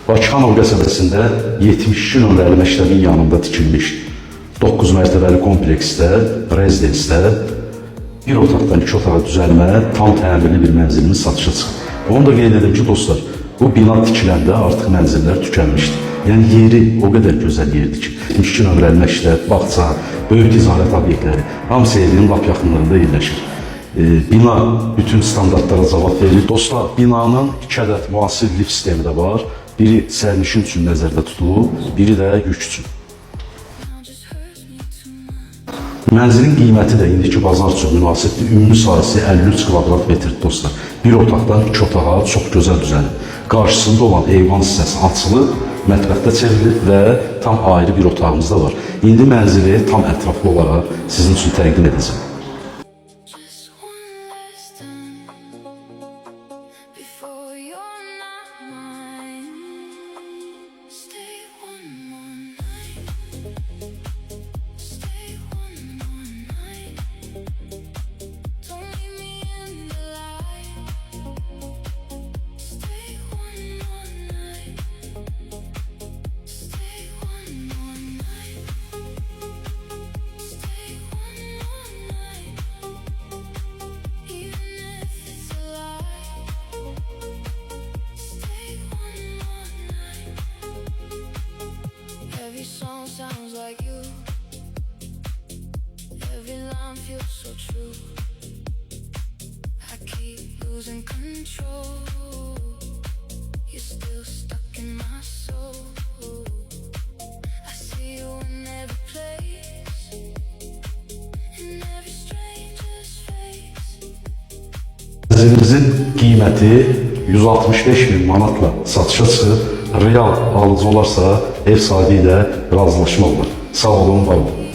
Bakıxanov qəsəbəsində 72 nömrəli məktəbin yanında tikilmiş 9 mərtəbəli kompleksdə, rezidansda bir otaqdan 2 otağa düzəlmə, tam təmirli bir mənzilimiz satışa çıxıb. Onu da qeyd edim ki, dostlar, bu bina tikiləndə artıq mənzillər tükənmişdi. Yəni yeri o qədər gözəl yerdir ki, 2 nömrəli məktəb, bağça, böyük ticarət obyektləri hamısı evinin lap yaxınlığında yerləşir. Bina bütün standartlara cavab verir. Dostlar, binanın 2 ədəd müasir lift sistemi də var. Biri sərnişin üçün nəzərdə tutulub, biri də yük üçün. Mənzilin qiyməti də indiki bazar üçün münasibdir. Ümumi sahəsi 53 kvadrat metrdir dostlar. Bir otaqdan 2 otağa çox gözəl düzəlib. Qarşısında olan eyvan hissəsi açılıb, mətbəxdə çevrilir və tam ayrı bir otağımız da var. İndi mənzili tam ətraflı olaraq sizin üçün təqdim edəcəm. Every song sounds like you. Every line feels so true. I keep losing control. You're still stuck in my soul. I see you in every place, in every stranger's face. Mənzilimizin qiyməti 165.000 manatla satışa çıxıb. Real alıcı olarsa ev sahibi ilə razılaşma olur. Sağ olun, var olun.